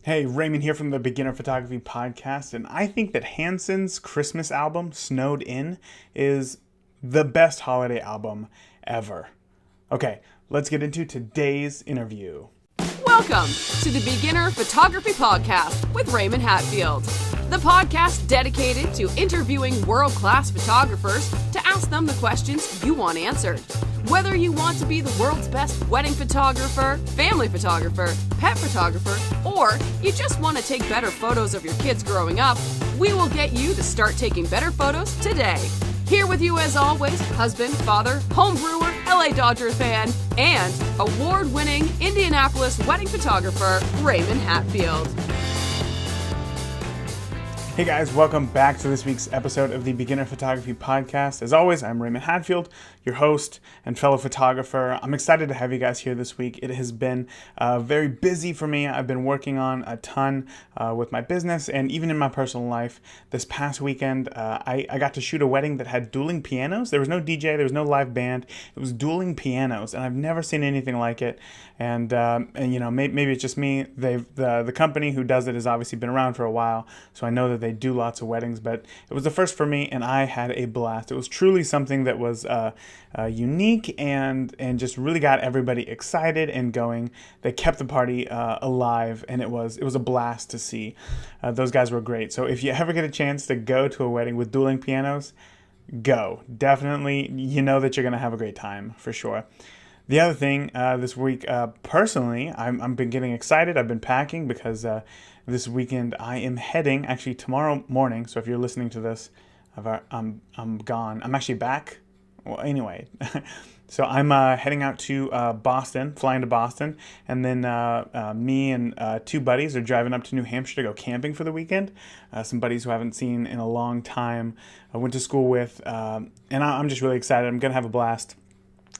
Hey, Raymond here from the Beginner Photography Podcast, and I think that Hanson's Christmas album, Snowed In, is the best holiday album ever. Okay, let's get into today's interview. Welcome to the Beginner Photography Podcast with Raymond Hatfield, the podcast dedicated to interviewing world-class photographers to ask them the questions you want answered. Whether you want to be the world's best wedding photographer, family photographer, pet photographer, or you just want to take better photos of your kids growing up, we will get you to start taking better photos today. Here with you as always, husband, father, home brewer, LA Dodgers fan, and award-winning Indianapolis wedding photographer, Raymond Hatfield. Hey guys, welcome back to this week's episode of the Beginner Photography Podcast. As always, I'm Raymond Hatfield, your host and fellow photographer. I'm excited to have you guys here this week. It has been very busy for me. I've been working on a ton with my business and even in my personal life. This past weekend, I got to shoot a wedding that had dueling pianos. There was no DJ, there was no live band. It was dueling pianos, and I've never seen anything like it. And you know, maybe it's just me. The company who does it has obviously been around for a while, so I know that they do lots of weddings, but it was the first for me, and I had a blast. It was truly something that was unique and just really got everybody excited and going. They kept the party alive, and it was a blast to see. Those guys were great. So if you ever get a chance to go to a wedding with dueling pianos, go. Definitely, you know that you're going to have a great time for sure. The other thing this week, personally, I've been getting excited. I've been packing because this weekend I am heading, actually tomorrow morning. So if you're listening to this, I'm gone. I'm actually back. Well, anyway, so I'm heading out to Boston, flying to Boston, and then me and two buddies are driving up to New Hampshire to go camping for the weekend. Some buddies who I haven't seen in a long time. I went to school with, and I'm just really excited. I'm gonna have a blast.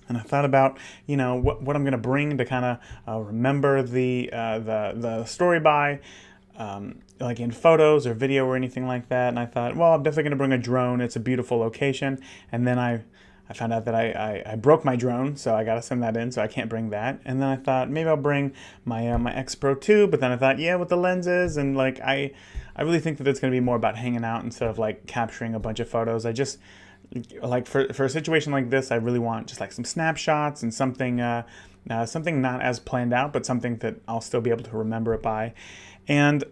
And I thought about, you know, what I'm going to bring to kind of remember the story by, like in photos or video or anything like that. And I thought, well, I'm definitely going to bring a drone. It's a beautiful location. And then I found out that I broke my drone, so I got to send that in, so I can't bring that. And then I thought maybe I'll bring my X Pro 2, but then I thought, yeah, with the lenses, and like I really think that it's going to be more about hanging out instead of like capturing a bunch of photos. I just like for a situation like this, I really want just like some snapshots and something not as planned out, but something that I'll still be able to remember it by. And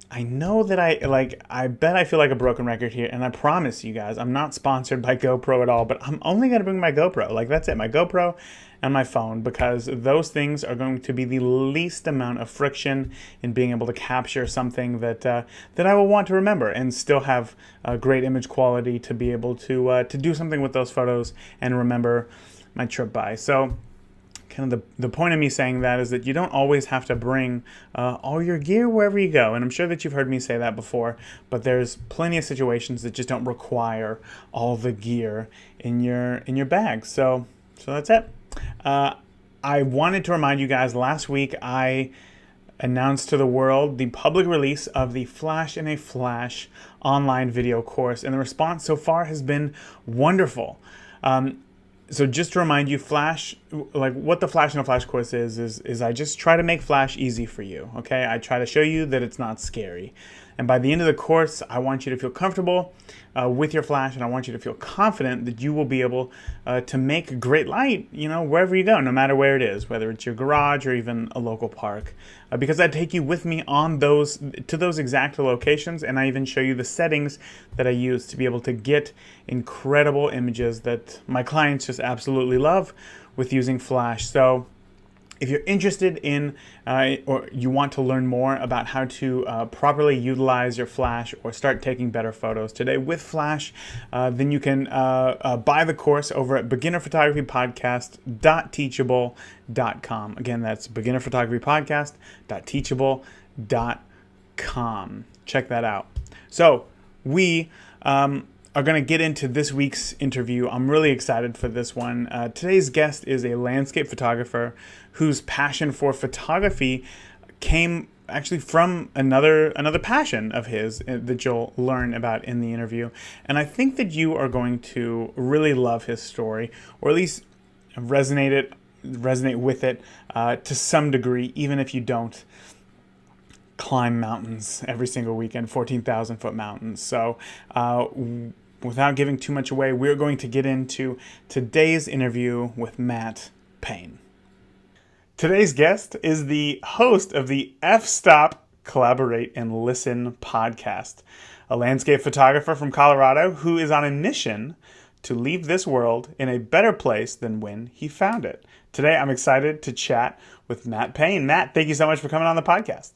I know that I bet I feel like a broken record here, and I promise you guys, I'm not sponsored by GoPro at all, but I'm only going to bring my GoPro. Like, that's it, my GoPro and my phone, because those things are going to be the least amount of friction in being able to capture something that I will want to remember and still have a great image quality to be able to do something with those photos and remember my trip by. So kind of the point of me saying that is that you don't always have to bring all your gear wherever you go. And I'm sure that you've heard me say that before, but there's plenty of situations that just don't require all the gear in your bag. So that's it. I wanted to remind you guys, last week I announced to the world the public release of the Flash in a Flash online video course, and the response so far has been wonderful. So just to remind you, Flash, like what the Flash in a Flash course is I just try to make Flash easy for you, okay? I try to show you that it's not scary. And by the end of the course, I want you to feel comfortable with your Flash, and I want you to feel confident that you will be able to make great light, you know, wherever you go, no matter where it is, whether it's your garage or even a local park. Because I take you with me on those exact locations, and I even show you the settings that I use to be able to get incredible images that my clients just absolutely love with using Flash. So if you're interested in or you want to learn more about how to properly utilize your Flash or start taking better photos today with Flash, then you can buy the course over at beginnerphotographypodcast.teachable.com. Again, that's beginnerphotographypodcast.teachable.com. Check that out. So we are going to get into this week's interview. I'm really excited for this one. Today's guest is a landscape photographer whose passion for photography came actually from another passion of his that you'll learn about in the interview. And I think that you are going to really love his story, or at least resonate with it to some degree, even if you don't climb mountains every single weekend, 14,000-foot mountains. So without giving too much away, we're going to get into today's interview with Matt Payne. Today's guest is the host of the F-Stop Collaborate and Listen podcast, a landscape photographer from Colorado who is on a mission to leave this world in a better place than when he found it. Today, I'm excited to chat with Matt Payne. Matt, thank you so much for coming on the podcast.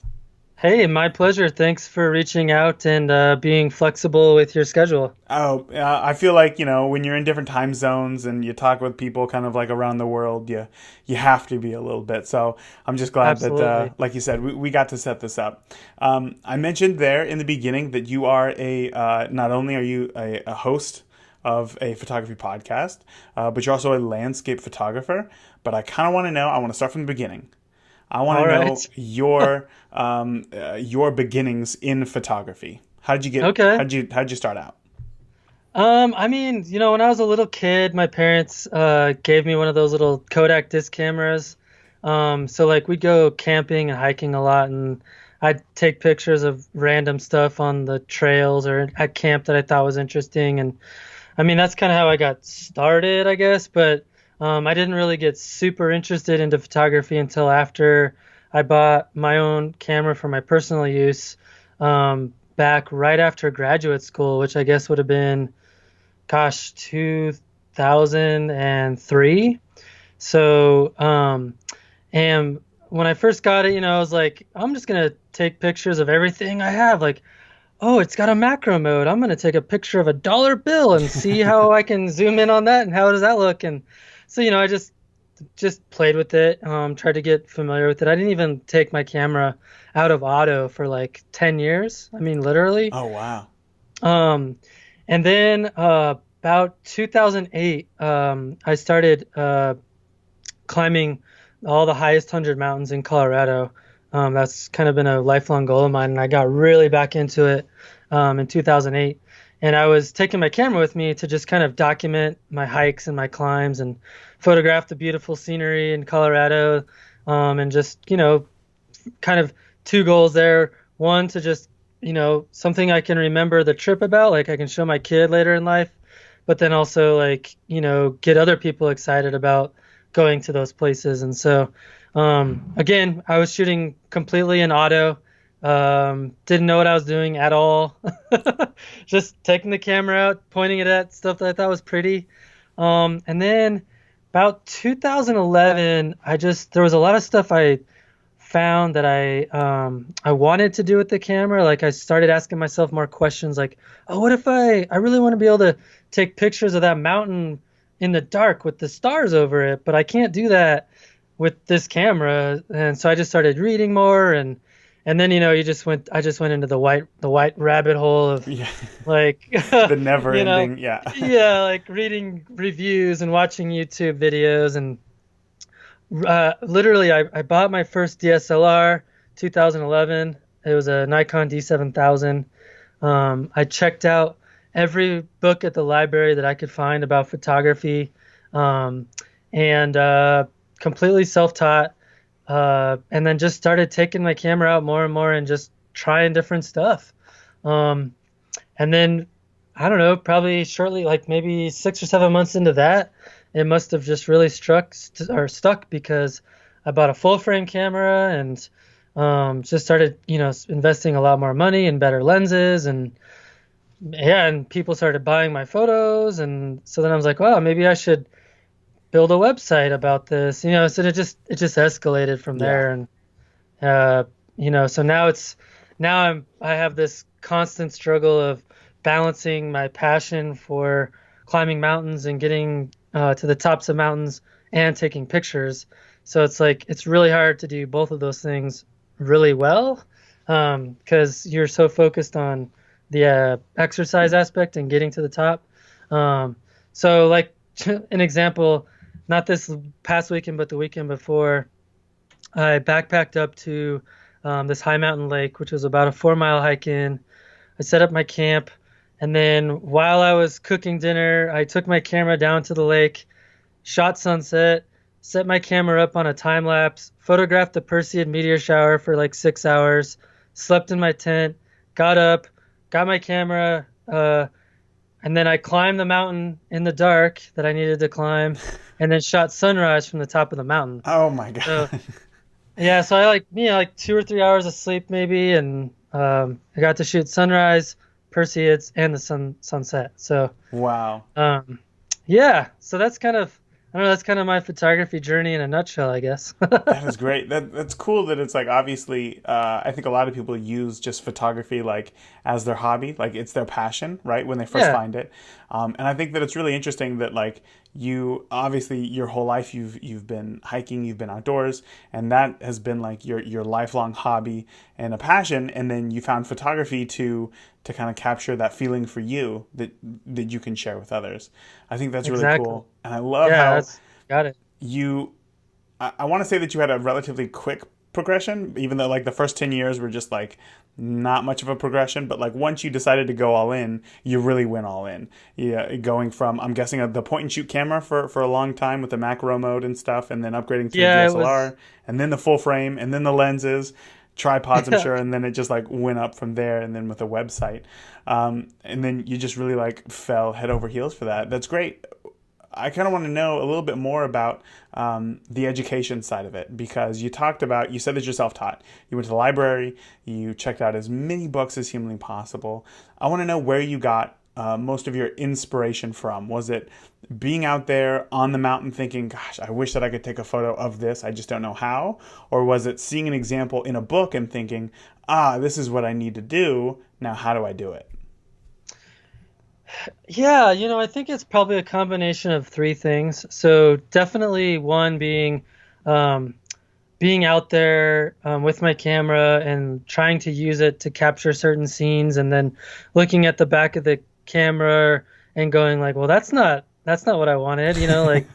Hey, my pleasure. Thanks for reaching out and being flexible with your schedule. I feel like, when you're in different time zones and you talk with people kind of like around the world, you have to be a little bit. So I'm just glad that, like you said, we got to set this up. I mentioned there in the beginning that you are not only are you a host of a photography podcast, but you're also a landscape photographer. But I kind of want to know, I want to start from the beginning. I want to know your beginnings in photography. How did you get? Okay. How'd you start out? When I was a little kid, my parents gave me one of those little Kodak disc cameras. So like we'd go camping and hiking a lot, and I'd take pictures of random stuff on the trails or at camp that I thought was interesting. And that's kind of how I got started, I guess. But I didn't really get super interested into photography until after I bought my own camera for my personal use back right after graduate school, which I guess would have been, 2003. So, and when I first got it, I was like, I'm just going to take pictures of everything I have. Like, oh, it's got a macro mode. I'm going to take a picture of a dollar bill and see how I can zoom in on that and how does that look. And so, I just played with it, tried to get familiar with it. I didn't even take my camera out of auto for like 10 years. Literally. Oh, wow. And then about 2008, I started climbing all the highest 100 mountains in Colorado. That's kind of been a lifelong goal of mine, and I got really back into it in 2008. And I was taking my camera with me to just kind of document my hikes and my climbs and photograph the beautiful scenery in Colorado, and just, kind of two goals there. One, to just, something I can remember the trip about, like I can show my kid later in life, but then also like, get other people excited about going to those places. And so, again, I was shooting completely in auto. Didn't know what I was doing at all. Just taking the camera out, pointing it at stuff that I thought was pretty. And then about 2011, there was a lot of stuff I found that I wanted to do with the camera. Like I started asking myself more questions like, oh, what if I really want to be able to take pictures of that mountain in the dark with the stars over it, but I can't do that with this camera. And so I just started reading more, and then I just went into the white rabbit hole of like the never ending like reading reviews and watching YouTube videos. And literally I bought my first DSLR 2011. It was a Nikon D7000. I checked out every book at the library that I could find about photography, and completely self-taught. And then just started taking my camera out more and more and just trying different stuff. And then, I don't know, probably shortly, like maybe 6 or 7 months into that, it must have just really stuck because I bought a full frame camera and just started, investing a lot more money in better lenses, and people started buying my photos. And so then I was like, wow, maybe I should build a website about this, so it just escalated from there. And so now I have this constant struggle of balancing my passion for climbing mountains and getting to the tops of mountains and taking pictures. So it's like it's really hard to do both of those things really well, because you're so focused on the exercise aspect and getting to the top. So like an example, not this past weekend, but the weekend before, I backpacked up to this high mountain lake, which was about a 4-mile hike in. I set up my camp, and then while I was cooking dinner, I took my camera down to the lake, shot sunset, set my camera up on a time lapse, photographed the Perseid meteor shower for like 6 hours, slept in my tent, got up, got my camera, and then I climbed the mountain in the dark that I needed to climb, and then shot sunrise from the top of the mountain. Oh my God. So yeah, so I like 2 or 3 hours of sleep maybe, and I got to shoot sunrise, Perseids, and the sunset. So Wow. yeah, so that's kind of, I don't know, that's kind of my photography journey in a nutshell, I guess. That is great. That's cool that it's like, obviously, I think a lot of people use just photography like as their hobby, like it's their passion, right? When they first Yeah. find it. And I think that it's really interesting that like you, obviously your whole life you've been hiking, you've been outdoors, and that has been like your lifelong hobby and a passion. And then you found photography to kind of capture that feeling for you that you can share with others. I think that's really Exactly. cool. And I love Yeah, how that's got it. you I want to say that you had a relatively quick progression, even though like the first 10 years were just like not much of a progression, but like once you decided to go all in, you really went all in. Yeah, going from, I'm guessing, the point and shoot camera for a long time with the macro mode and stuff, and then upgrading to a Yeah, it DSLR, was. and then the full frame, and then the lenses, tripods, I'm sure, and then it just like went up from there, and then with a website. And then you just really like fell head over heels for that. That's great. I kind of want to know a little bit more about the education side of it, because you said that you're self-taught. You went to the library, you checked out as many books as humanly possible. I want to know where you got most of your inspiration from. Was it being out there on the mountain thinking, gosh, I wish that I could take a photo of this, I just don't know how? Or was it seeing an example in a book and thinking, this is what I need to do, now how do I do it? Yeah, I think it's probably a combination of three things. So definitely one being out there with my camera and trying to use it to capture certain scenes, and then looking at the back of the camera and going like, well, that's not what I wanted, like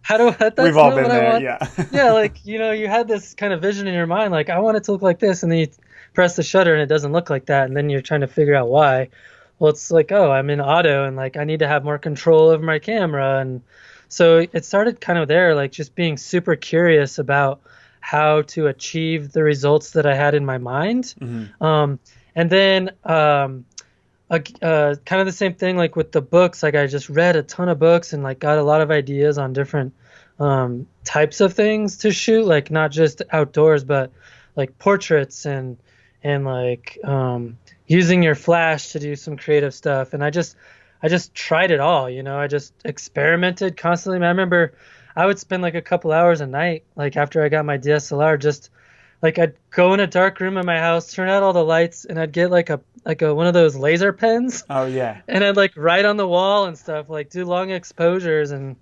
how do I, that's We've all not been what I there, want. yeah. Yeah, like you had this kind of vision in your mind, like I want it to look like this, and then you press the shutter and it doesn't look like that, and then you're trying to figure out why. Well, it's like, oh, I'm in auto and like I need to have more control over my camera. And so it started kind of there, like just being super curious about how to achieve the results that I had in my mind. And then kind of the same thing like with the books, like I just read a ton of books and like got a lot of ideas on different types of things to shoot, like not just outdoors, but like portraits and like using your flash to do some creative stuff. And I just tried it all, I just experimented constantly. I remember I would spend like a couple hours a night, like after I got my DSLR, just like I'd go in a dark room in my house, turn out all the lights, and I'd get like a one of those laser pens. Oh yeah. And I'd like write on the wall and stuff, like do long exposures and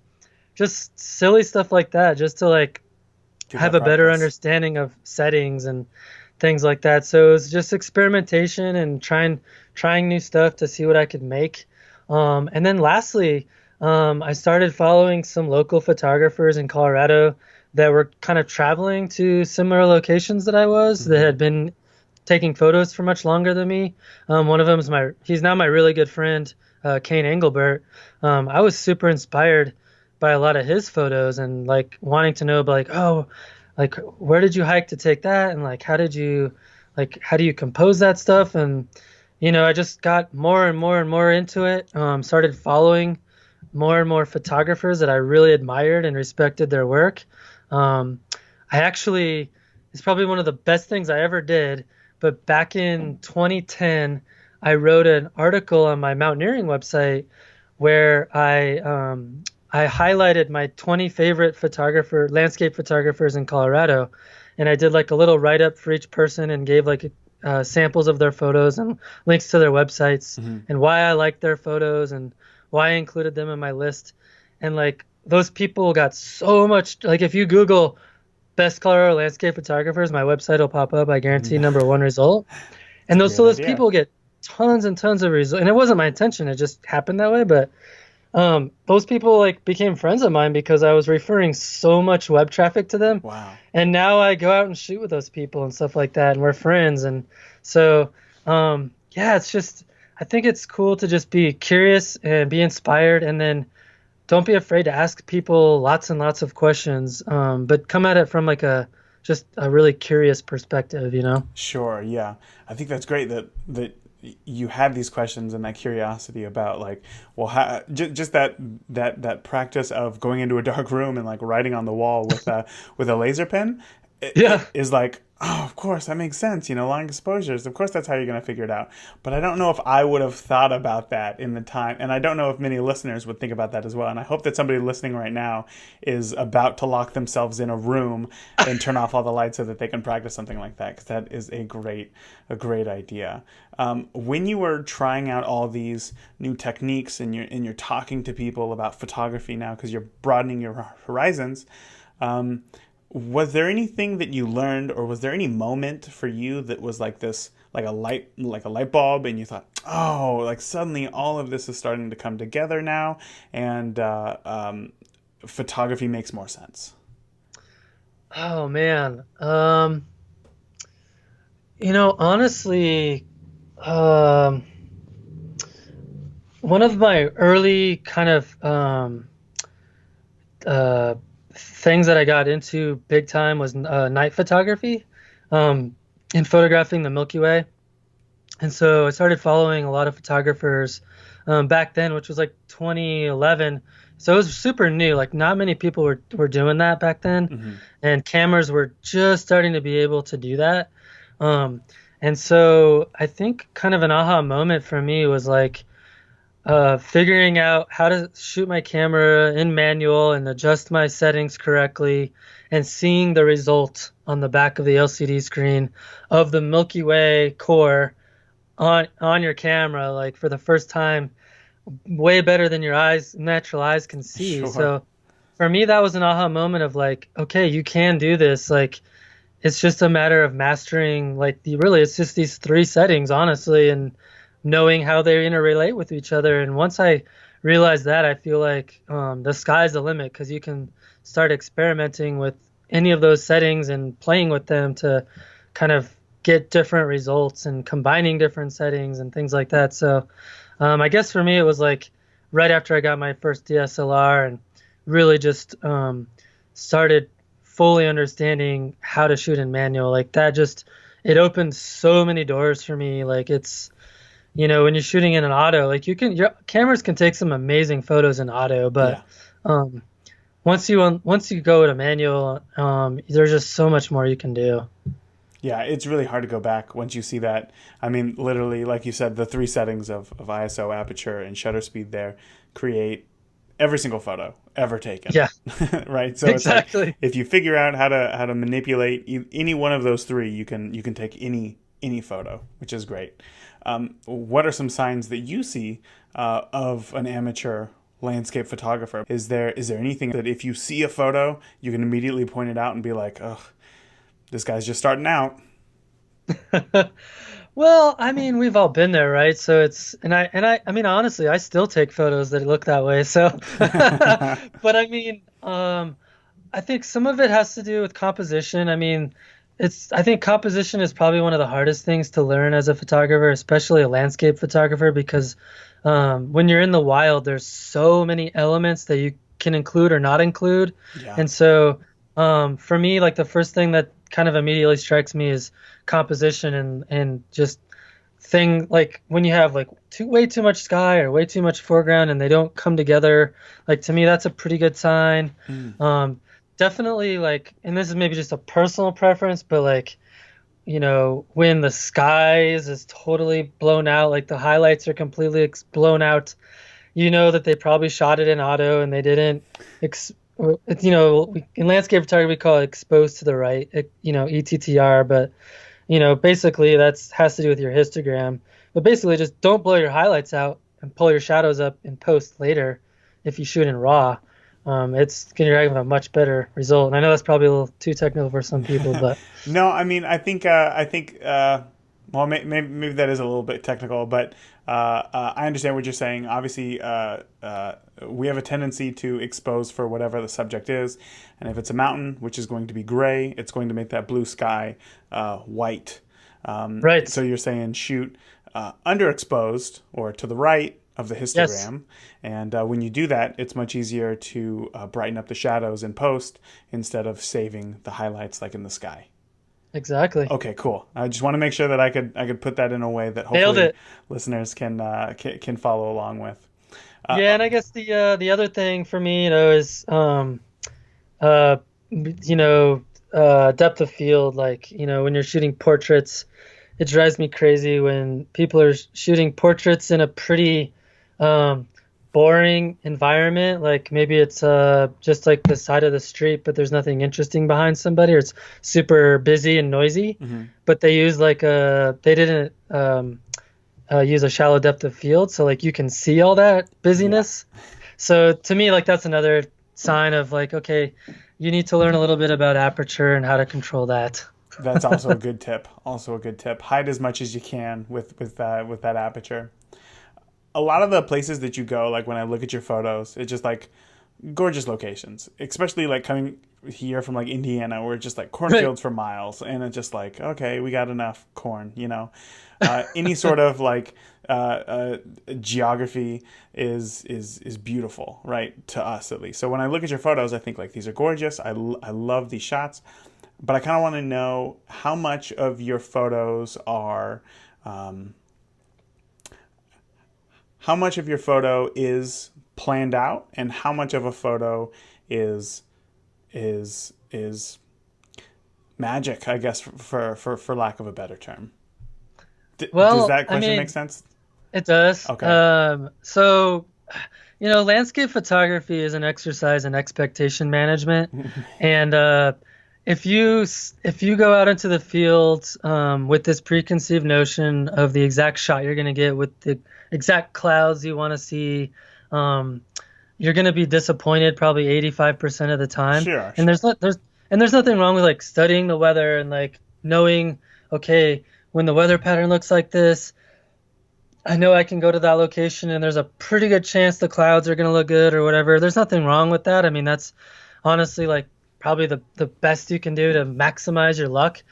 just silly stuff like that, just to like Give have that a better practice. understanding of settings and things like that. So it was just experimentation and trying new stuff to see what I could make. And then lastly, I started following some local photographers in Colorado that were kind of traveling to similar locations that I was, that had been taking photos for much longer than me. One of them is he's now my really good friend, Kane Engelbert. I was super inspired by a lot of his photos and like wanting to know like, oh, like where did you hike to take that? And like, how do you compose that stuff? And, I just got more and more and more into it. Started following more and more photographers that I really admired and respected their work. It's probably one of the best things I ever did. But back in 2010, I wrote an article on my mountaineering website where I highlighted my 20 favorite landscape photographers in Colorado. And I did like a little write-up for each person and gave like samples of their photos and links to their websites and why I liked their photos and why I included them in my list. And like those people got so much, like if you Google best Colorado landscape photographers, my website will pop up, I guarantee, #1 result. And those idea. people get tons and tons of results. And it wasn't my intention, it just happened that way. But those people like became friends of mine because I was referring so much web traffic to them. Wow. And now I go out and shoot with those people and stuff like that, and we're friends. And so, it's just, I think it's cool to just be curious and be inspired, and then don't be afraid to ask people lots and lots of questions, but come at it from like a just a really curious perspective, you know? Sure, yeah. I think that's great that you had these questions and that curiosity about like, well, just that practice of going into a dark room and like writing on the wall with a laser pen Yeah. is like, oh, of course that makes sense. Long exposures. Of course, that's how you're going to figure it out. But I don't know if I would have thought about that in the time, and I don't know if many listeners would think about that as well. And I hope that somebody listening right now is about to lock themselves in a room and turn off all the lights so that they can practice something like that, because that is a great idea. When you were trying out all these new techniques and you're talking to people about photography now because you're broadening your horizons. Was there anything that you learned, or was there any moment for you that was like this, like a light bulb, and you thought, oh, like suddenly all of this is starting to come together now, and photography makes more sense? Oh man. Honestly, um, one of my early kind of uh, things that I got into big time was night photography, and photographing the Milky Way. And so I started following a lot of photographers back then, which was like 2011. So it was super new. Like not many people were doing that back then, and cameras were just starting to be able to do that. And so I think kind of an aha moment for me was like figuring out how to shoot my camera in manual and adjust my settings correctly, and seeing the result on the back of the LCD screen of the Milky Way core on your camera, like for the first time, way better than your natural eyes can see. Sure. So for me, that was an aha moment of like, okay, you can do this. Like, it's just a matter of mastering, like, it's just these three settings, honestly, and knowing how they interrelate with each other. And once I realized that, I feel like the sky's the limit, because you can start experimenting with any of those settings and playing with them to kind of get different results and combining different settings and things like that. So I guess for me, it was like right after I got my first DSLR and really just started fully understanding how to shoot in manual. Like that it opened so many doors for me. Like it's, when you're shooting in an auto, like your cameras can take some amazing photos in auto, but once you go to manual, there's just so much more you can do. Yeah, it's really hard to go back once you see that. I mean, literally, like you said, the three settings of ISO, aperture, and shutter speed there create every single photo ever taken. Yeah. Right? So exactly. It's like, if you figure out how to manipulate any one of those three, you can take any photo, which is great. What are some signs that you see of an amateur landscape photographer? Is there anything that if you see a photo, you can immediately point it out and be like, ugh, this guy's just starting out? Well, I mean, we've all been there, right? So I mean, honestly, I still take photos that look that way. So, but I mean, I think some of it has to do with composition. I mean, I think composition is probably one of the hardest things to learn as a photographer, especially a landscape photographer, because when you're in the wild, there's so many elements that you can include or not include. Yeah. And so for me, like the first thing that kind of immediately strikes me is composition and just like when you have like way too much sky or way too much foreground and they don't come together, like to me, that's a pretty good sign. Definitely, like, and this is maybe just a personal preference, but like, when the sky is totally blown out, like the highlights are completely blown out, that they probably shot it in auto and they didn't, in landscape photography, we call it exposed to the right, ETTR, but, basically has to do with your histogram. But basically just don't blow your highlights out and pull your shadows up in post later if you shoot in RAW. It's going to have a much better result. And I know that's probably a little too technical for some people, but no, I mean, I think, well, maybe that is a little bit technical, but I understand what you're saying. Obviously, we have a tendency to expose for whatever the subject is, and if it's a mountain, which is going to be gray, it's going to make that blue sky white. right. So you're saying shoot underexposed or to the right of the Yes, histogram. And when you do that, it's much easier to brighten up the shadows in post instead of saving the highlights like in the sky. exactly. Okay, cool. I just want to make sure that I could put that in a way that Nailed hopefully it. listeners can follow along with. Yeah, and I guess the other thing for me, is uh depth of field. Like, when you're shooting portraits, it drives me crazy when people are shooting portraits in a pretty um, boring environment. Like maybe it's just like the side of the street, but there's nothing interesting behind somebody, or it's super busy and noisy. Mhm. But they use like they didn't use a shallow depth of field, so like you can see all that Yeah. busyness. So to me, like that's another sign of like, okay, you need to learn a little bit about aperture and how to control that. That's also a good tip. Also a good tip. Hide as much as you can with that aperture. A lot of the places that you go, like when I look at your photos, it's just like gorgeous locations. Especially like coming here from like Indiana, where it's just like Right. cornfields for miles, and it's just like, okay, we got enough corn, you know. Any sort of like geography is beautiful, right, to us at least. So when I look at your photos, I think like these are gorgeous. I love these shots, but I kind of want to know how much of your photos are, how much of your photo is planned out, and how much of a photo is is magic, I guess, for lack of a better term. Does Well, that I question make mean, sense? it does. Okay. So, landscape photography is an exercise in expectation management, and if you go out into the field with this preconceived notion of the exact shot you're going to get with the exact clouds you want to see, um, you're going to be disappointed probably 85% of the time. Sure, And sure. there's nothing wrong with like studying the weather and like knowing, okay, when the weather pattern looks like this, I know I can go to that location and there's a pretty good chance the clouds are going to look good or whatever. There's nothing wrong with that. I mean, that's honestly like probably the best you can do to maximize your luck.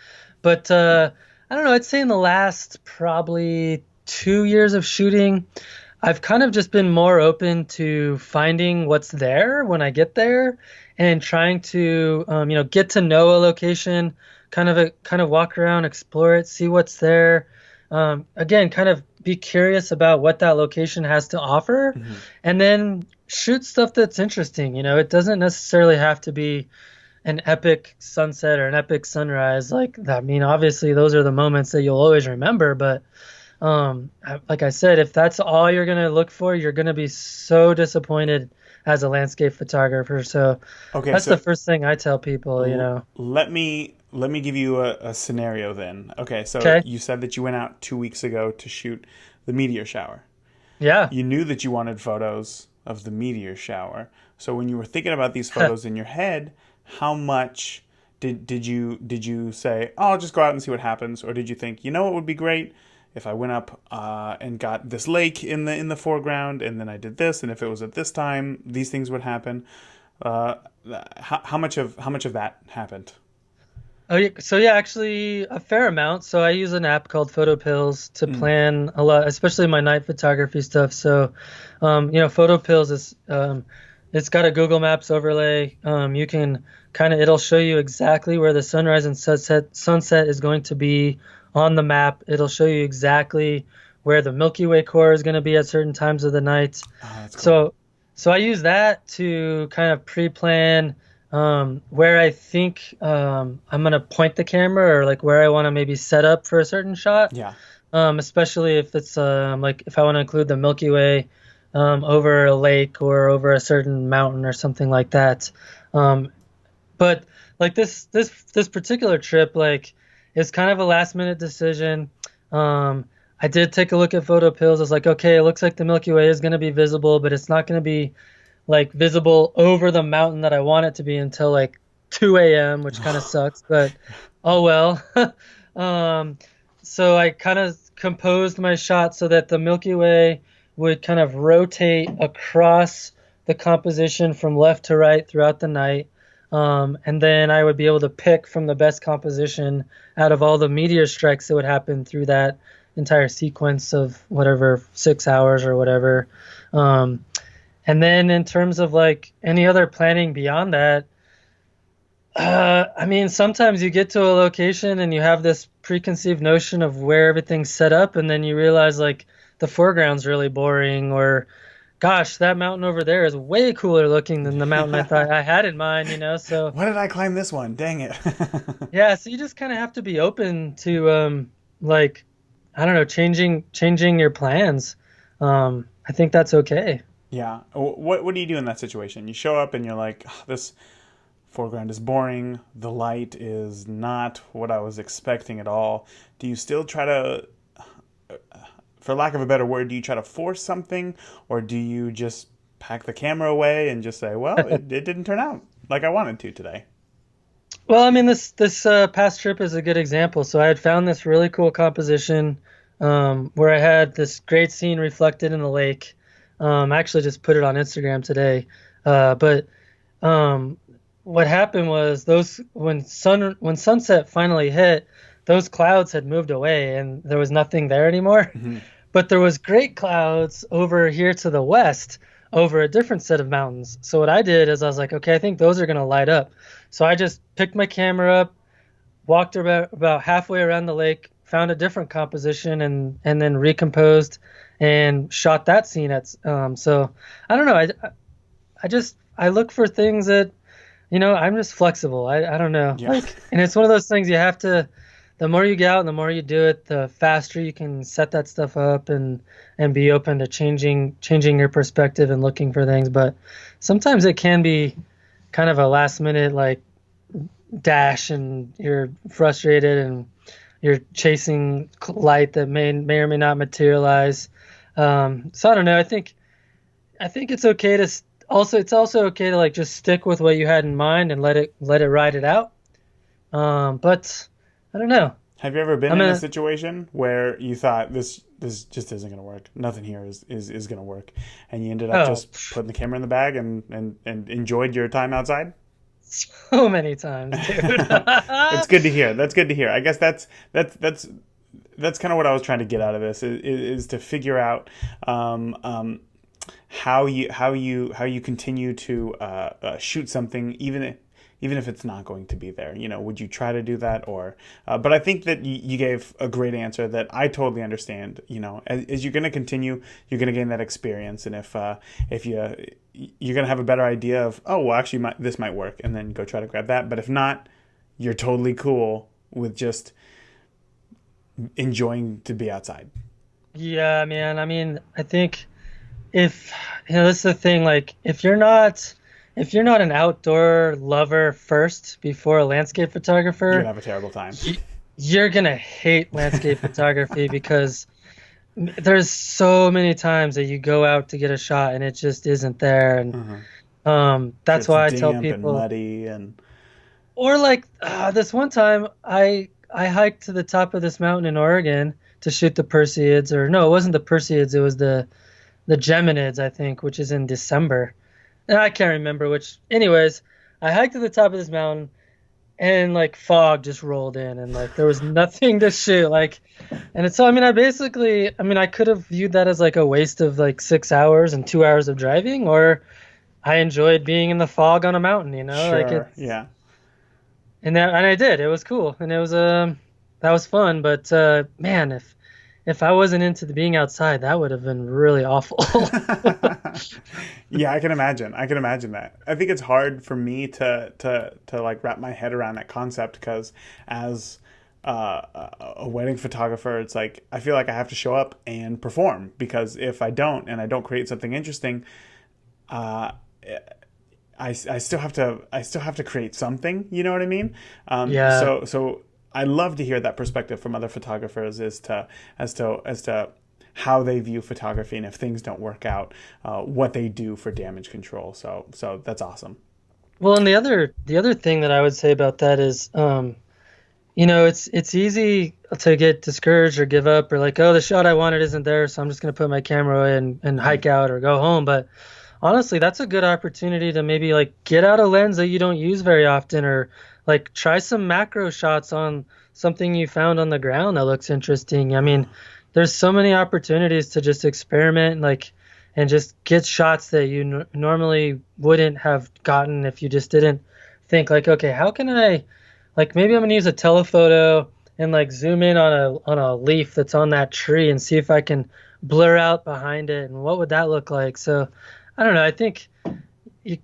But I don't know, I'd say in the last probably 2 years of shooting, I've kind of just been more open to finding what's there when I get there and trying to get to know a location, kind of walk around, explore it, see what's there. Again, kind of be curious about what that location has to offer, Mhm. and then shoot stuff that's interesting. It doesn't necessarily have to be an epic sunset or an epic sunrise. Like, I mean, obviously those are the moments that you'll always remember, but like I said, if that's all you're going to look for, you're going to be so disappointed as a landscape photographer. So Okay, that's the so first thing I tell people. let me give you a scenario then. Okay, so Okay. you said that you went out 2 weeks ago to shoot the meteor shower. Yeah. You knew that you wanted photos of the meteor shower. So when you were thinking about these photos in your head, how much did you say, "Oh, I'll just go out and see what happens," or did you think, "You know what would be great if I went up and got this lake in the foreground, and then I did this, and if it was at this time, these things would happen." Uh, how much of that happened? Oh, yeah. So yeah, actually a fair amount. So I use an app called Photo Pills to Mm. plan a lot, especially my night photography stuff. So, Photo Pills is it's got a Google Maps overlay. You can it'll show you exactly where the sunrise and sunset is going to be on the map. It'll show you exactly where the Milky Way core is going to be at certain times of the night. Oh, that's cool. So I use that to kind of pre-plan where I think I'm gonna point the camera, or like where I want to maybe set up for a certain shot. Yeah. Especially if it's like if I want to include the Milky Way over a lake or over a certain mountain or something like that. But like this particular trip, like, it's kind of a last minute decision. I did take a look at Photo Pills. I was like, okay, it looks like the Milky Way is going to be visible, but it's not going to be like visible over the mountain that I want it to be until like 2 a.m., which kind of sucks, but oh well. So I kind of composed my shot so that the Milky Way would kind of rotate across the composition from left to right throughout the night. And then I would be able to pick from the best composition out of all the meteor strikes that would happen through that entire sequence of whatever 6 hours or whatever. And then in terms of like any other planning beyond that, I mean, sometimes you get to a location and you have this preconceived notion of where everything's set up, and then you realize like the foreground's really boring, or gosh, that mountain over there is way cooler looking than the mountain I thought I had in mind, So Why did I climb this one? Dang it. yeah, so you just kind of have to be open to like, I don't know, changing your plans. I think that's okay. Yeah. What do you do in that situation? You show up and you're like, "Oh, this foreground is boring. The light is not what I was expecting at all." Do you still try to, for lack of a better word, do you try to force something, or do you just pack the camera away and just say, well, it didn't turn out like I wanted to today? Well, I mean, this past trip is a good example. So I had found this really cool composition where I had this great scene reflected in the lake. I actually just put it on Instagram today. But what happened was when sunset finally hit, those clouds had moved away and there was nothing there anymore. Mm-hmm. But there was great clouds over here to the west over a different set of mountains. So what I did is I was like, okay, I think those are going to light up. So I just picked my camera up, walked about halfway around the lake, found a different composition, and then recomposed and shot that scene at. So I don't know. I look for things that, I'm just flexible. I don't know. Yeah. And it's one of those things you have to. The more you get out and the more you do it, the faster you can set that stuff up and be open to changing your perspective and looking for things. But sometimes it can be kind of a last minute like dash, and you're frustrated and you're chasing light that may or may not materialize. So I don't know. I think it's okay to it's also okay to like just stick with what you had in mind and let it ride it out. But I don't know. Have you ever been in a situation where you thought this just isn't going to work? Nothing here is going to work, and you ended up just putting the camera in the bag and enjoyed your time outside? So many times, dude. It's good to hear. That's good to hear. I guess that's kind of what I was trying to get out of this is to figure out how you continue to shoot something even if it's not going to be there. Would you try to do that? Or but I think that you gave a great answer that I totally understand. As you're going to continue, you're going to gain that experience, and if you're going to have a better idea of, oh, well, actually this might work, and then go try to grab that. But if not, you're totally cool with just enjoying to be outside. Yeah, man. I mean, I think if this is the thing, like if you're not an outdoor lover first before a landscape photographer, you're gonna have a terrible time. You're gonna hate landscape photography because there's so many times that you go out to get a shot and it just isn't there, and that's why I tell people. And muddy and. Or like this one time, I hiked to the top of this mountain in Oregon to shoot the Perseids, or no, it wasn't the Perseids, it was the Geminids, I think, which is in December. I can't remember which. Anyways, I hiked to the top of this mountain, and like fog just rolled in, and like there was nothing to shoot. So I could have viewed that as like a waste of like 6 hours and 2 hours of driving, or I enjoyed being in the fog on a mountain. Sure. Yeah. And I did. It was cool, and it was that was fun. But man, if I wasn't into being outside, that would have been really awful. Yeah, I can imagine that. I think it's hard for me to like wrap my head around that concept, because as a wedding photographer, it's like I feel like I have to show up and perform, because if I don't, and I don't create something interesting, I still have to create something. You know what I mean? Yeah. So I love to hear that perspective from other photographers as to how they view photography, and if things don't work out, what they do for damage control. So that's awesome. Well, and the other thing that I would say about that is, it's easy to get discouraged or give up, or like, oh, the shot I wanted isn't there, so I'm just going to put my camera away and hike out or go home. But honestly, that's a good opportunity to maybe like get out a lens that you don't use very often, or like try some macro shots on something you found on the ground that looks interesting. I mean, there's so many opportunities to just experiment, like, and just get shots that you normally wouldn't have gotten if you just didn't think like, okay, how can I, like, maybe I'm gonna use a telephoto and like zoom in on a leaf that's on that tree and see if I can blur out behind it and what would that look like. So I don't know. I think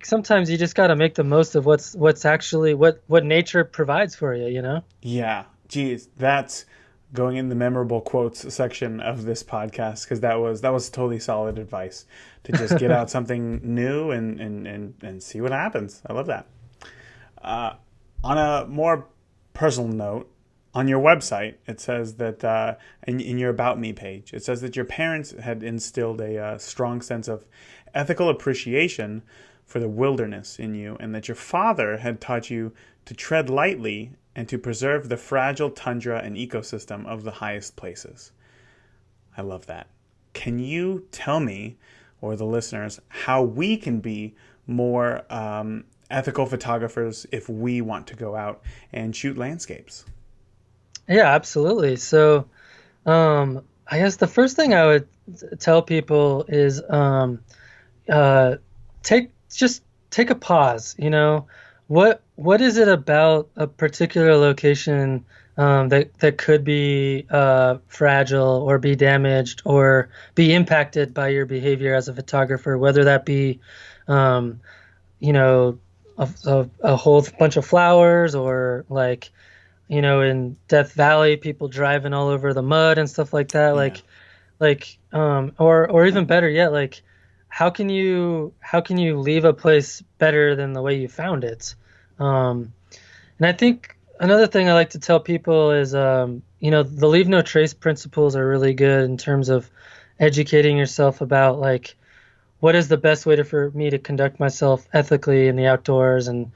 sometimes you just got to make the most of what's actually what nature provides for you, you know? Yeah. Geez, that's going in the memorable quotes section of this podcast, because that was totally solid advice to just get out something new and see what happens. I love that. On a more personal note, on your website, it says that in your About Me page, it says that your parents had instilled a strong sense of ethical appreciation for the wilderness in you, and that your father had taught you to tread lightly and to preserve the fragile tundra and ecosystem of the highest places. I love that. Can you tell me, or the listeners, how we can be more ethical photographers if we want to go out and shoot landscapes? Yeah, absolutely. So, I guess the first thing I would tell people is uh, take a pause. You know, what is it about a particular location that could be fragile or be damaged or be impacted by your behavior as a photographer, whether that be um, you know, a whole bunch of flowers or like, in Death Valley, people driving all over the mud and stuff like that. Yeah. Or even better yet, like how can you leave a place better than the way you found it? Um, and I think another thing I like to tell people is, the leave no trace principles are really good in terms of educating yourself about like what is the best way for me to conduct myself ethically in the outdoors and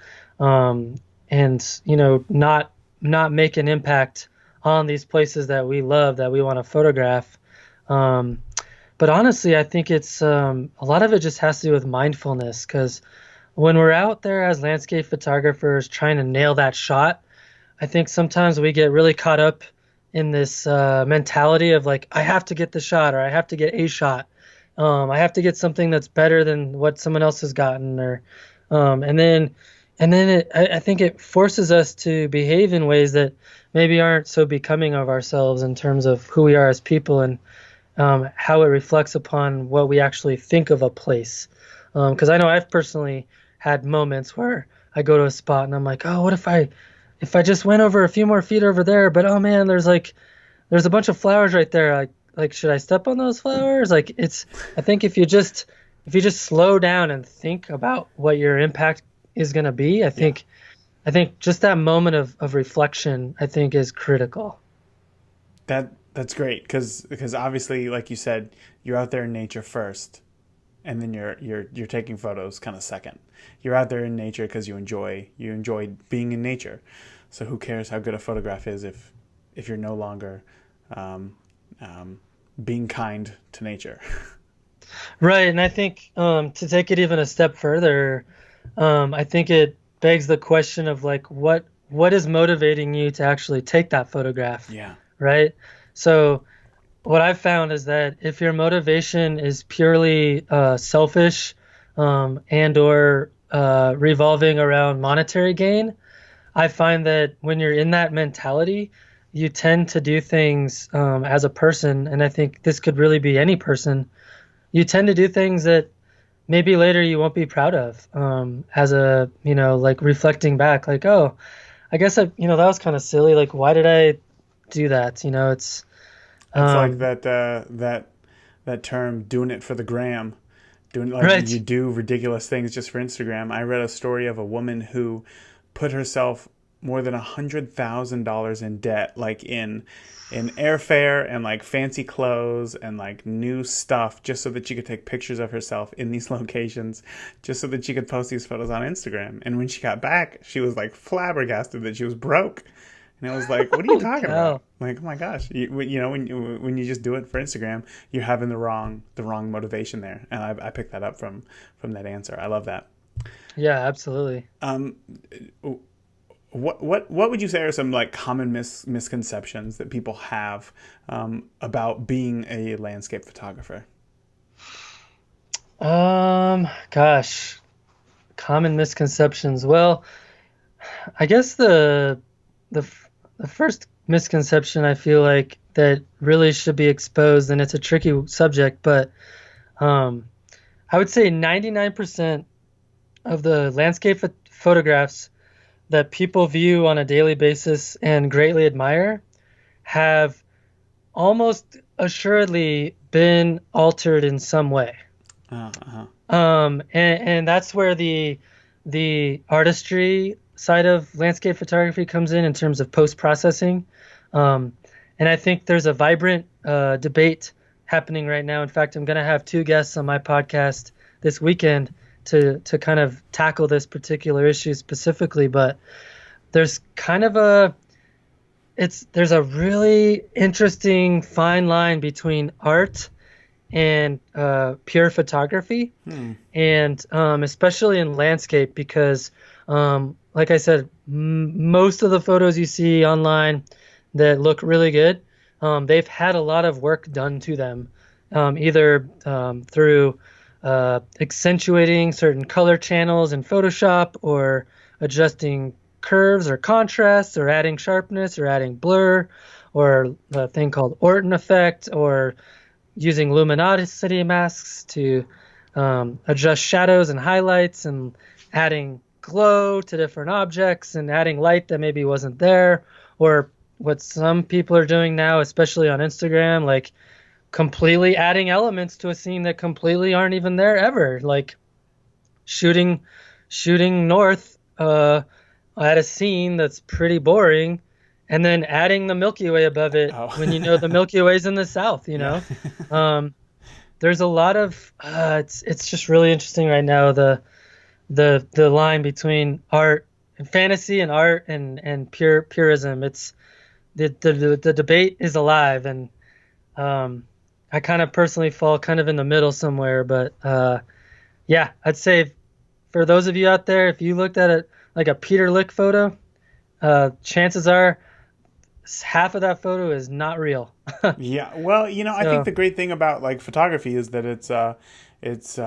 not make an impact on these places that we love, that we want to photograph. Um, but honestly, I think it's a lot of it just has to do with mindfulness, because when we're out there as landscape photographers trying to nail that shot, I think sometimes we get really caught up in this mentality of like, I have to get the shot, or I have to get a shot. I have to get something that's better than what someone else has gotten, or and then I think it forces us to behave in ways that maybe aren't so becoming of ourselves in terms of who we are as people, and how it reflects upon what we actually think of a place. Because I know I've personally had moments where I go to a spot and I'm like, oh, what if I just went over a few more feet over there, but oh man, there's a bunch of flowers right there. Like should I step on those flowers? I think if you just slow down and think about what your impact is going to be, I think just that moment of reflection, I think, is critical. That's great, because obviously, like you said, you're out there in nature first, and then you're taking photos kind of second. You're out there in nature because you enjoy being in nature. So who cares how good a photograph is if you're no longer being kind to nature? Right, and I think to take it even a step further, I think it begs the question of like what is motivating you to actually take that photograph, Yeah. right? So what I've found is that if your motivation is purely selfish and or revolving around monetary gain, I find that when you're in that mentality, you tend to do things as a person, and I think this could really be any person. You tend to do things that maybe later you won't be proud of, as a, like reflecting back, like, oh, I guess that was kind of silly. Like, why did I do that? It's like Um, that term, doing it for the gram. Doing, like, you right. do ridiculous things just for Instagram. I read a story of a woman who put herself more than $100,000 in debt, like in airfare and like fancy clothes and like new stuff, just so that she could take pictures of herself in these locations, just so that she could post these photos on Instagram. And when she got back, she was like flabbergasted that she was broke. And I was like, "What are you Holy talking cow. about?" Like, "Oh my gosh, when you just do it for Instagram, you're having the wrong motivation there." And I picked that up from that answer. I love that. Yeah, absolutely. Um, What would you say are some like common misconceptions that people have about being a landscape photographer? Gosh, common misconceptions. Well, I guess the first misconception I feel like that really should be exposed, and it's a tricky subject, but I would say 99% of the landscape photographs that people view on a daily basis and greatly admire have almost assuredly been altered in some way. And that's where the artistry side of landscape photography comes in terms of post-processing. And I think there's a vibrant debate happening right now. In fact, I'm going to have two guests on my podcast this weekend to kind of tackle this particular issue specifically. But there's kind of there's a really interesting fine line between art and pure photography, and especially in landscape, because like I said, most of the photos you see online that look really good, they've had a lot of work done to them, either through accentuating certain color channels in Photoshop, or adjusting curves or contrasts, or adding sharpness, or adding blur, or a thing called Orton effect, or using luminosity masks to adjust shadows and highlights, and adding glow to different objects, and adding light that maybe wasn't there, or what some people are doing now, especially on Instagram, like completely adding elements to a scene that completely aren't even there ever, like shooting north at a scene that's pretty boring, and then adding the Milky Way above it when you know the Milky Way's in the south, you know. There's a lot of it's just really interesting right now, the line between art and fantasy, and art and purism. It's the debate is alive, and I kind of personally fall kind of in the middle somewhere. But yeah, I'd say for those of you out there, if you looked at it like a Peter Lick photo, chances are half of that photo is not real. Yeah, well, you know, I think the great thing about like photography is that it's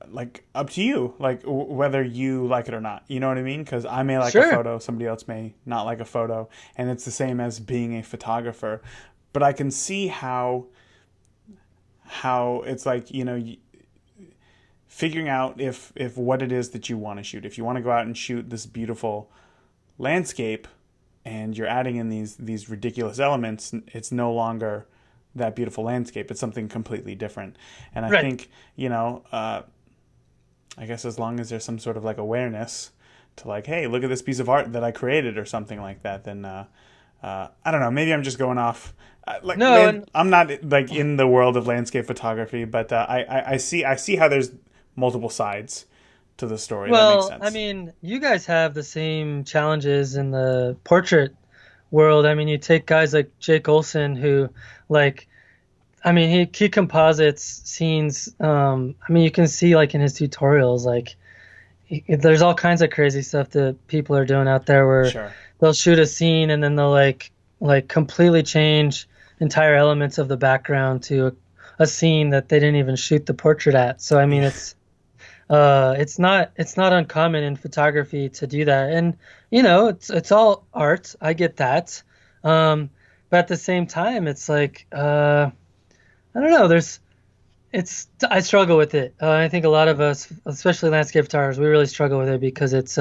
like up to you, like whether you like it or not. You know what I mean? Because I may like a photo, somebody else may not like a photo, and it's the same as being a photographer. But I can see how it's like, you know, figuring out if what it is that you want to shoot. If you want to go out and shoot this beautiful landscape, and you're adding in these ridiculous elements, it's no longer that beautiful landscape. It's something completely different. And I think, you know, I guess as long as there's some sort of like awareness to like, hey, look at this piece of art that I created or something like that, then I don't know, maybe I'm just going off. I'm not like in the world of landscape photography, but I see how there's multiple sides to the story. Well, that makes sense. I mean, you guys have the same challenges in the portrait world. I mean, you take guys like Jake Olson, who, like, I mean, he composites scenes. I mean, you can see like in his tutorials, like there's all kinds of crazy stuff that people are doing out there where they'll shoot a scene and then they'll like completely change entire elements of the background to a scene that they didn't even shoot the portrait at. So I mean, it's not uncommon in photography to do that, and you know, it's all art. I get that, but at the same time, it's like I don't know. I struggle with it. I think a lot of us, especially landscape photographers, we really struggle with it because it's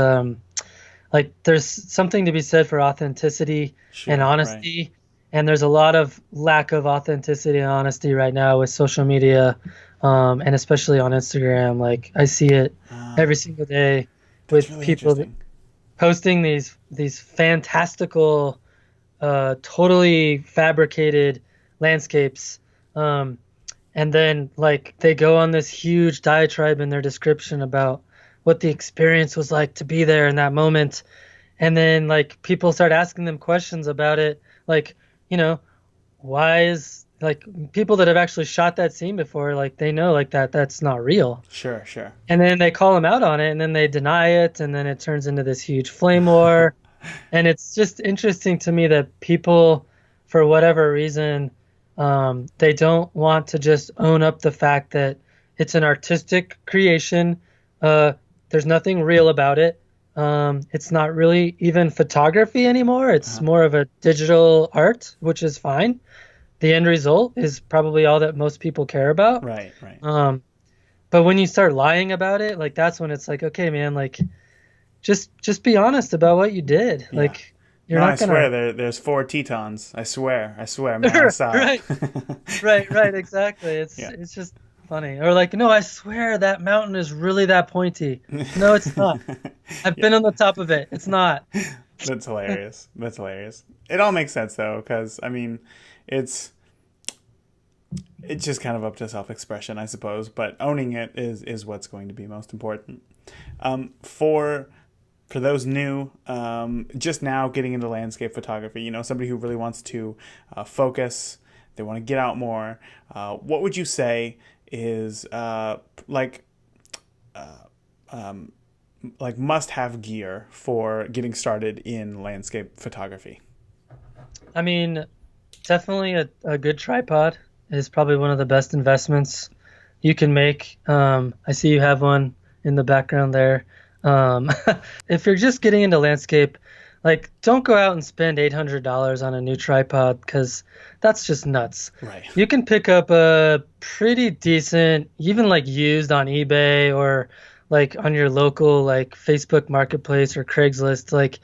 like there's something to be said for authenticity and honesty, and there's a lot of lack of authenticity and honesty right now with social media. And especially on Instagram, like I see it every single day with really people posting these fantastical, totally fabricated landscapes, and then like they go on this huge diatribe in their description about what the experience was like to be there in that moment, and then like people start asking them questions about it, like, you know, why is like people that have actually shot that scene before, like they know like that's not real. Sure, sure. And then they call him out on it, and then they deny it, and then it turns into this huge flame war. And it's just interesting to me that people, for whatever reason, they don't want to just own up the fact that it's an artistic creation. There's nothing real about it. It's not really even photography anymore. It's more of a digital art, which is fine. The end result is probably all that most people care about. Right, right. But when you start lying about it, like that's when it's like, okay, man, like just be honest about what you did. Yeah. Like you're No, not I gonna. swear there's 4 Tetons. I swear, man, I saw it. Right, exactly. It's just funny. Or like, no, I swear that mountain is really that pointy. No, it's not. I've been on the top of it. It's not. That's hilarious. That's hilarious. It all makes sense though, because I mean, it's just kind of up to self-expression, I suppose. But owning it is what's going to be most important. For those new, just now getting into landscape photography, somebody who really wants to focus, they want to get out more. What would you say is like must-have gear for getting started in landscape photography? I mean, definitely a good tripod is probably one of the best investments you can make. I see you have one in the background there. If you're just getting into landscape, like don't go out and spend $800 on a new tripod because that's just nuts. Right. You can pick up a pretty decent, even like used on eBay or like on your local like Facebook Marketplace or Craigslist. Like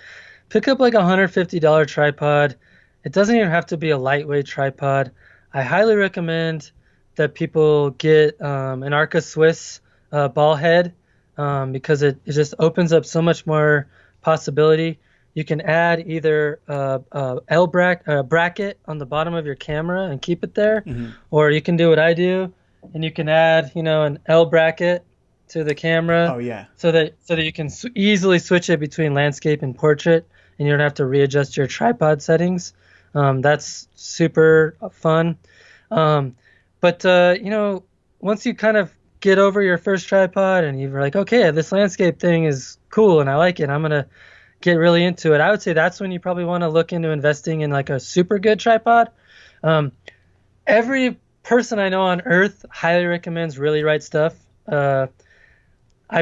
pick up like $150 tripod. It doesn't even have to be a lightweight tripod. I highly recommend that people get an Arca Swiss ball head. Because it just opens up so much more possibility. You can add either a bracket on the bottom of your camera and keep it there, or you can do what I do, and you can add, an L bracket to the camera. Oh yeah. So that you can easily switch it between landscape and portrait, and you don't have to readjust your tripod settings. That's super fun. But once you kind of get over your first tripod and you're like, okay, this landscape thing is cool and I like it, I'm going to get really into it, I would say that's when you probably want to look into investing in like a super good tripod. Every person I know on earth highly recommends Really Right Stuff. I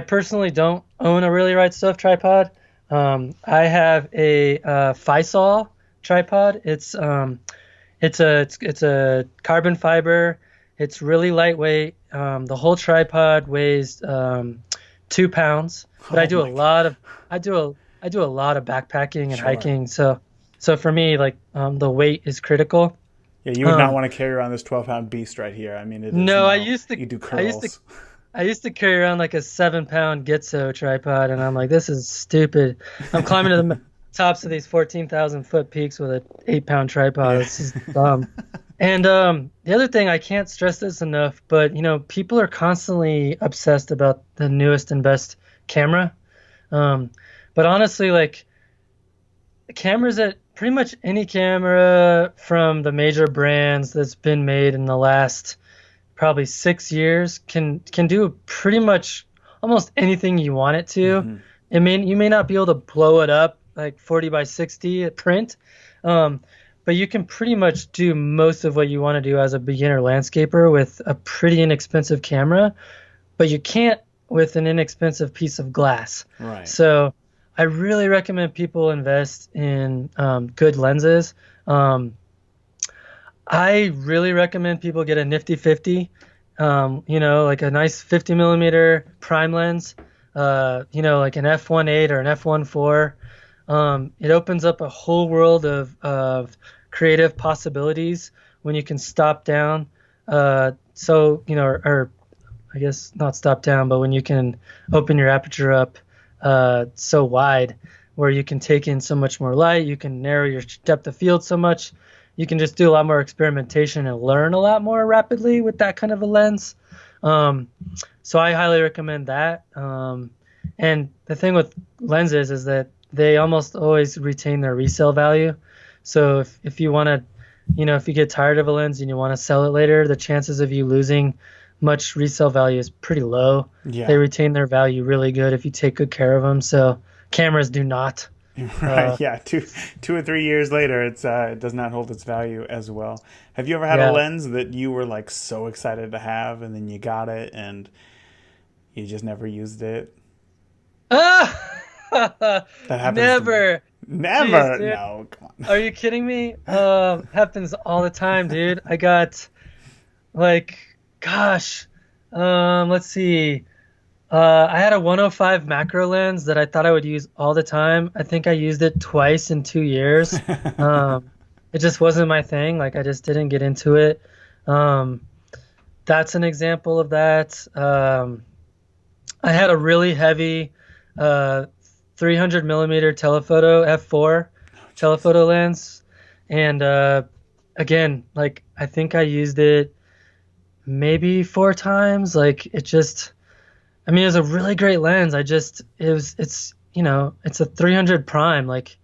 personally don't own a Really Right Stuff tripod. I have a Fisol tripod. It's a carbon fiber. It's really lightweight. The whole tripod weighs 2 pounds. But I do a lot of backpacking and hiking. So for me, like the weight is critical. Yeah, you would not want to carry around this 12-pound beast right here. I mean, it is you do curls. I used to carry around like a 7-pound Gitzo tripod, and I'm like, this is stupid. I'm climbing to the tops of these 14,000-foot peaks with an 8-pound tripod. It's just dumb. And the other thing, I can't stress this enough, but people are constantly obsessed about the newest and best camera. But honestly, like cameras at pretty much any camera from the major brands that's been made in the last probably 6 years can do pretty much almost anything you want it to. You may not be able to blow it up like 40 by 60 at print, but you can pretty much do most of what you want to do as a beginner landscaper with a pretty inexpensive camera, but you can't with an inexpensive piece of glass. Right. So I really recommend people invest in good lenses. I really recommend people get a nifty 50, like a nice 50 millimeter prime lens, like an f1.8 or an f1.4. It opens up a whole world of creative possibilities when you can stop down. Or I guess not stop down, but when you can open your aperture up so wide where you can take in so much more light, you can narrow your depth of field so much. You can just do a lot more experimentation and learn a lot more rapidly with that kind of a lens. So I highly recommend that. And the thing with lenses is that they almost always retain their resale value. So if you want to if you get tired of a lens and you want to sell it later, the chances of you losing much resale value is pretty low. Yeah. They retain their value really good if you take good care of them. So cameras do not. Right. Yeah. 2 or 3 years later, it does not hold its value as well. Have you ever had Yeah. a lens that you were like so excited to have, and then you got it and you just never used it? That happens to me. Never. Jeez, Never. dude. No, come on. Are you kidding me? Happens all the time, dude. I got like, gosh, let's see. I had a 105 macro lens that I thought I would use all the time. I think I used it twice in 2 years. It just wasn't my thing. Like I just didn't get into it. Um, that's an example of that. I had a really heavy 300 millimeter telephoto f4 telephoto lens, and again, like I think I used it maybe 4 times. Like it just, I mean, it was a really great lens. It's it's a 300 prime. Like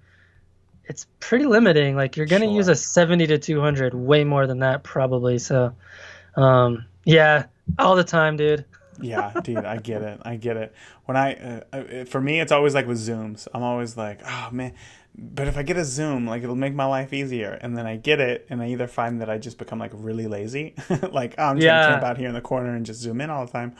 it's pretty limiting. Like you're gonna use Sure. a 70 to 200, way more than that probably. So, yeah, all the time, dude. Yeah, dude, I get it. I get it. When for me, it's always like with zooms. I'm always like, oh man, but if I get a zoom, like it'll make my life easier. And then I get it, and I either find that I just become like really lazy, like oh, I'm just gonna camp Yeah, out here in the corner and just zoom in all the time,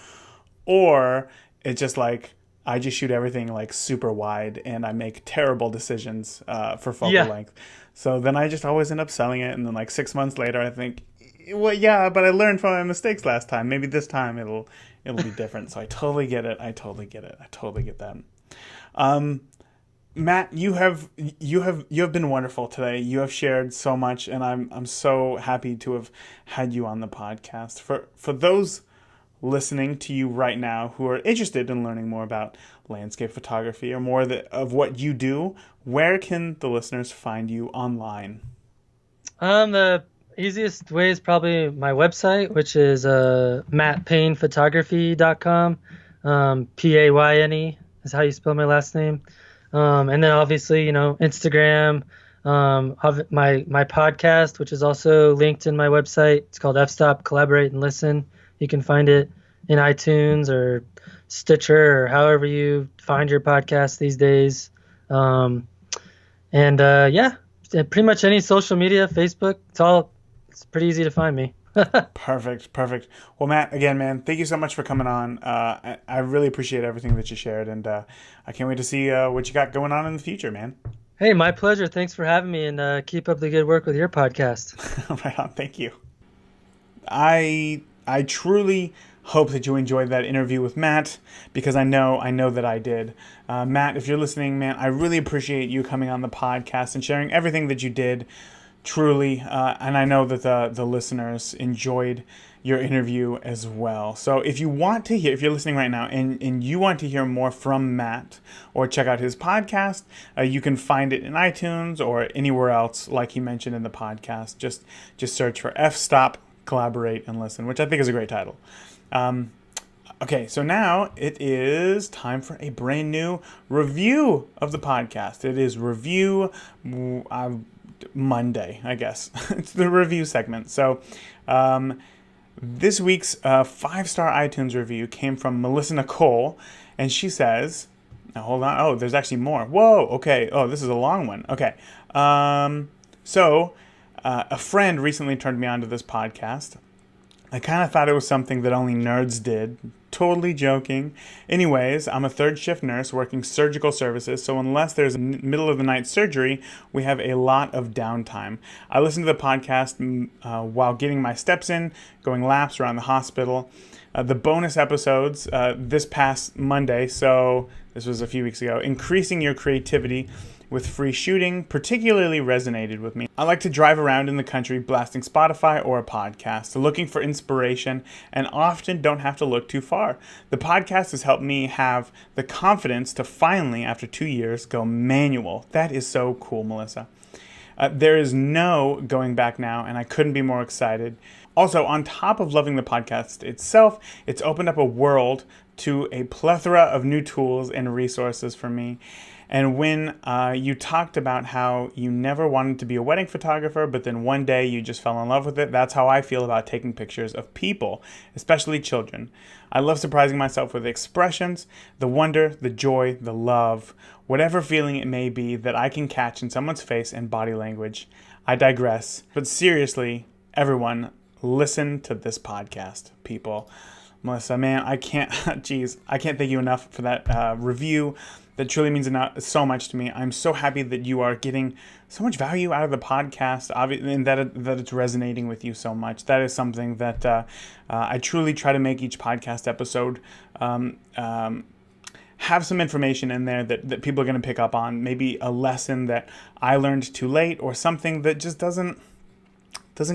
or it's just like I just shoot everything like super wide, and I make terrible decisions for focal yeah, length. So then I just always end up selling it, and then like 6 months later, I think, well, yeah, but I learned from my mistakes last time. Maybe this time it'll be different. So I totally get it. I totally get it. I totally get that. Um, Matt, you have been wonderful today. You have shared so much, and I'm so happy to have had you on the podcast. For those listening to you right now who are interested in learning more about landscape photography or more of what you do, where can the listeners find you online? the easiest way is probably my website, which is mattpaynephotography.com. Payne is how you spell my last name. And then obviously, Instagram, my podcast, which is also linked in my website. It's called F-Stop Collaborate and Listen. You can find it in iTunes or Stitcher or however you find your podcast these days. Yeah, pretty much any social media, Facebook, it's pretty easy to find me. Perfect, perfect. Well, Matt, again, man, thank you so much for coming on. I really appreciate everything that you shared, and I can't wait to see what you got going on in the future, man. Hey, my pleasure. Thanks for having me, and keep up the good work with your podcast. Right on. Thank you. I truly hope that you enjoyed that interview with Matt, because I know that I did. Matt, if you're listening, man, I really appreciate you coming on the podcast and sharing everything that you did. Truly, and I know that the listeners enjoyed your interview as well. So if you're listening right now and you want to hear more from Matt or check out his podcast, you can find it in iTunes or anywhere else, like he mentioned in the podcast. Just search for F-Stop, Collaborate, and Listen, which I think is a great title. Okay, so now it is time for a brand new review of the podcast. It is review Monday, I guess. It's the review segment. So this week's 5-star iTunes review came from Melissa Nicole, and she says, now hold on, oh, there's actually more. Whoa, okay, oh, this is a long one. Okay, a friend recently turned me on to this podcast. I kind of thought it was something that only nerds did. Totally joking. Anyways, I'm a third shift nurse working surgical services, so unless there's a middle of the night surgery, we have a lot of downtime. I listen to the podcast while getting my steps in, going laps around the hospital. The bonus episodes this past Monday, so this was a few weeks ago, increasing your creativity with free shooting particularly resonated with me. I like to drive around in the country blasting Spotify or a podcast, looking for inspiration, and often don't have to look too far. The podcast has helped me have the confidence to finally, after 2 years, go manual. That is so cool, Melissa. There is no going back now, and I couldn't be more excited. Also, on top of loving the podcast itself, it's opened up a world to a plethora of new tools and resources for me. And when you talked about how you never wanted to be a wedding photographer, but then one day you just fell in love with it, that's how I feel about taking pictures of people, especially children. I love surprising myself with expressions, the wonder, the joy, the love, whatever feeling it may be that I can catch in someone's face and body language. I digress. But seriously, everyone, listen to this podcast, people. Melissa, man, I can't thank you enough for that review. That truly means so much to me. I'm so happy that you are getting so much value out of the podcast, and that it's resonating with you so much. That is something that I truly try to make each podcast episode have some information in there that people are going to pick up on. Maybe a lesson that I learned too late, or something that just doesn't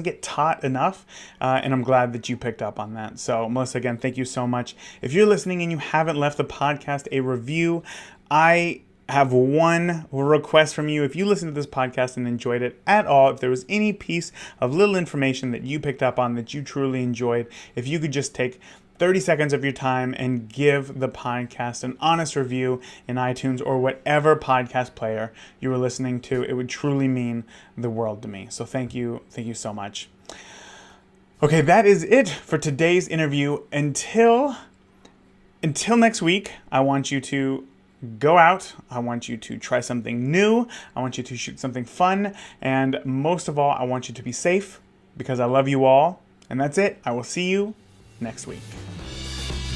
get taught enough, and I'm glad that you picked up on that. So, Melissa, again, thank you so much. If you're listening and you haven't left the podcast a review, I have one request from you. If you listened to this podcast and enjoyed it at all, if there was any piece of little information that you picked up on that you truly enjoyed, if you could just take 30 seconds of your time and give the podcast an honest review in iTunes or whatever podcast player you were listening to, it would truly mean the world to me. So thank you so much. Okay, that is it for today's interview. Until next week, I want you to go out. I want you to try something new. I want you to shoot something fun. And most of all, I want you to be safe, because I love you all. And that's it. I will see you next week.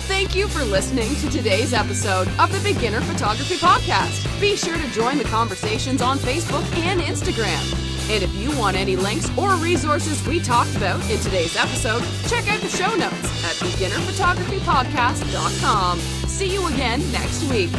Thank you for listening to today's episode of the Beginner Photography Podcast. Be sure to join the conversations on Facebook and Instagram. And if you want any links or resources we talked about in today's episode, check out the show notes at beginnerphotographypodcast.com. See you again next week.